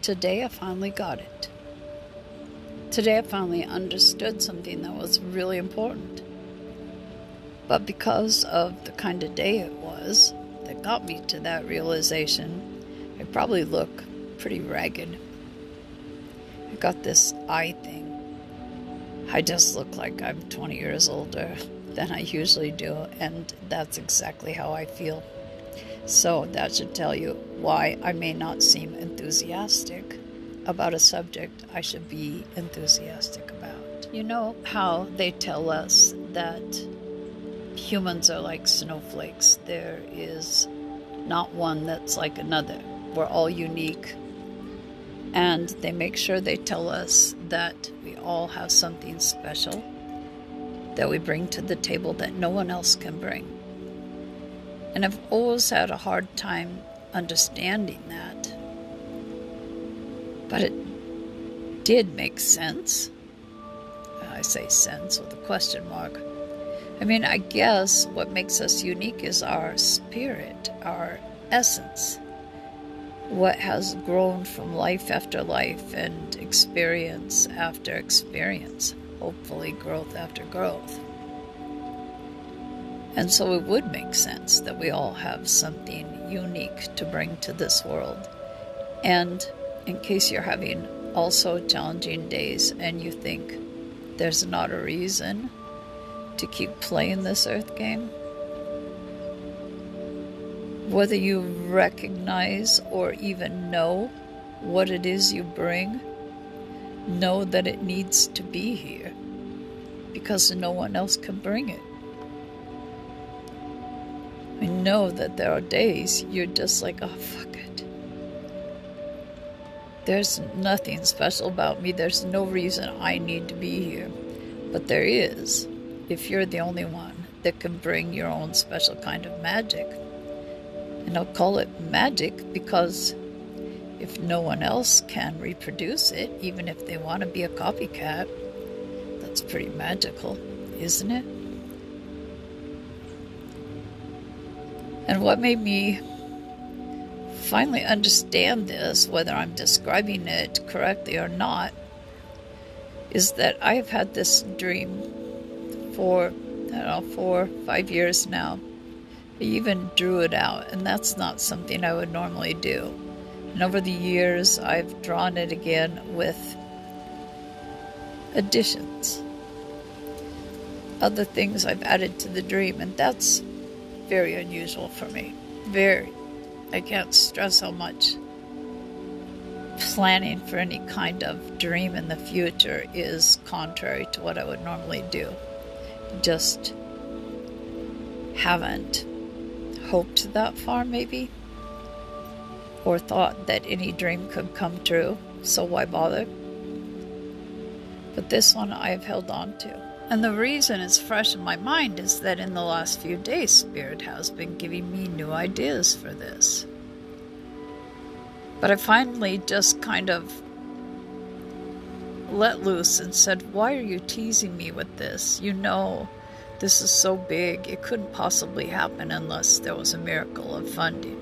Today I finally got it. Today I finally understood something that was really important. But because of the kind of day it was that got me to that realization, I probably look pretty ragged. I got this eye thing. I just look like I'm 20 years older than I usually do, and that's exactly how I feel. So that should tell you why I may not seem enthusiastic about a subject I should be enthusiastic about. You know how they tell us that humans are like snowflakes. There is not one that's like another. We're all unique. And they make sure they tell us that we all have something special that we bring to the table that no one else can bring. And I've always had a hard time understanding that. But it did make sense. I say sense with a question mark. I mean, I guess what makes us unique is our spirit, our essence. What has grown from life after life and experience after experience. Hopefully growth after growth. And so it would make sense that we all have something unique to bring to this world. And in case you're having also challenging days and you think there's not a reason to keep playing this earth game, whether you recognize or even know what it is you bring, know that it needs to be here because no one else can bring it. I know that there are days you're just like, oh, fuck it. There's nothing special about me. There's no reason I need to be here. But there is, if you're the only one that can bring your own special kind of magic. And I'll call it magic because if no one else can reproduce it, even if they want to be a copycat, that's pretty magical, isn't it? And what made me finally understand this, whether I'm describing it correctly or not, is that I have had this dream for, 4 or 5 years now. I even drew it out, and that's not something I would normally do. And over the years, I've drawn it again with additions. Other things I've added to the dream, and that's very unusual for me. Very. I can't stress how much planning for any kind of dream in the future is contrary to what I would normally do. Just haven't hoped that far, maybe, or thought that any dream could come true, so why bother? But this one I've held on to. And the reason it's fresh in my mind is that in the last few days, Spirit has been giving me new ideas for this. But I finally just kind of let loose and said, why are you teasing me with this? You know, this is so big, it couldn't possibly happen unless there was a miracle of funding.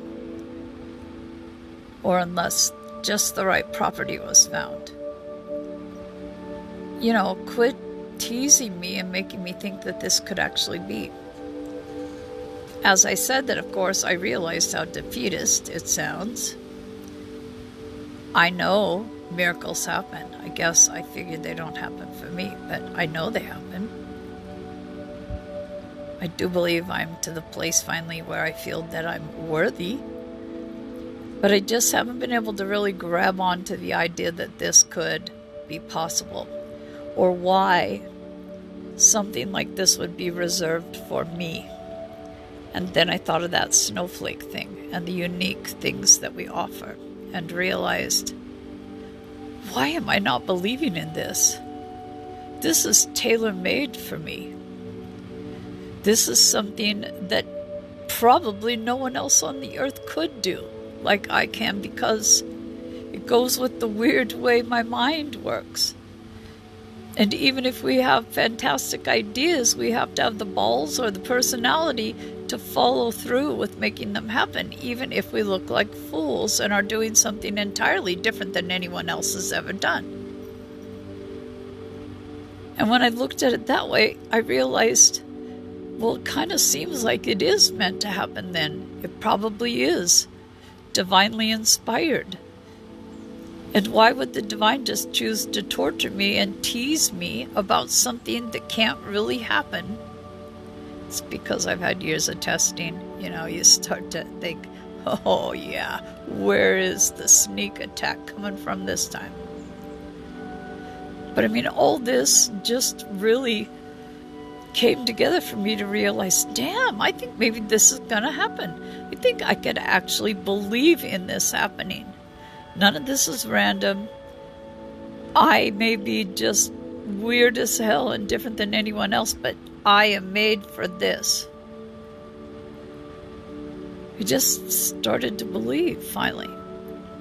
Or unless just the right property was found. You know, quit teasing me and making me think that this could actually be. As I said that, of course, I realized how defeatist it sounds. I know miracles happen. I guess I figured they don't happen for me, but I know they happen. I do believe I'm to the place finally where I feel that I'm worthy. But I just haven't been able to really grab onto the idea that this could be possible. Or why something like this would be reserved for me. And then I thought of that snowflake thing and the unique things that we offer and realized, why am I not believing in this? This is tailor-made for me. This is something that probably no one else on the earth could do like I can, because it goes with the weird way my mind works. And even if we have fantastic ideas, we have to have the balls or the personality to follow through with making them happen, even if we look like fools and are doing something entirely different than anyone else has ever done. And when I looked at it that way, I realized, well, it kind of seems like it is meant to happen then. It probably is divinely inspired. And why would the divine just choose to torture me and tease me about something that can't really happen? It's because I've had years of testing. You know, you start to think, oh yeah, where is the sneak attack coming from this time? But I mean, all this just really came together for me to realize, damn, I think maybe this is gonna happen. I think I could actually believe in this happening. None of this is random. I may be just weird as hell and different than anyone else, but I am made for this. I just started to believe, finally,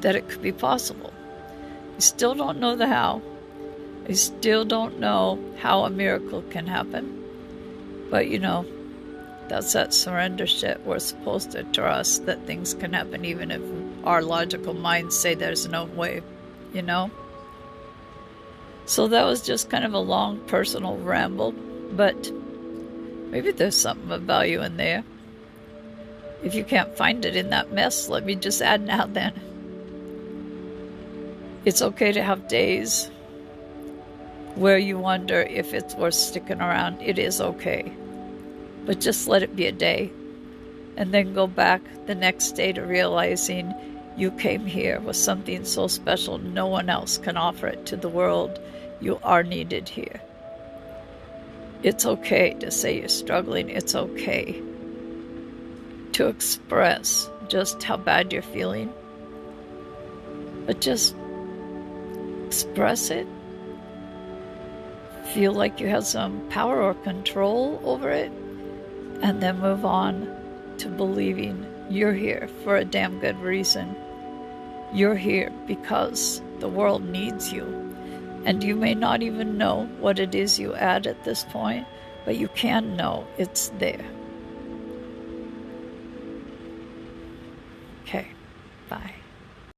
that it could be possible. I still don't know the how. I still don't know how a miracle can happen. But, you know, that's that surrender shit. We're supposed to trust that things can happen even if our logical minds say there's no way, you know? So that was just kind of a long personal ramble, but maybe there's something of value in there. If you can't find it in that mess, let me just add now then. It's okay to have days where you wonder if it's worth sticking around. It is okay. But just let it be a day. And then go back the next day to realizing you came here with something so special no one else can offer it to the world. You are needed here. It's okay to say you're struggling. It's okay to express just how bad you're feeling. But just express it. Feel like you have some power or control over it. And then move on to believing you're here for a damn good reason. You're here because the world needs you. And you may not even know what it is you add at this point, but you can know it's there. Okay, bye.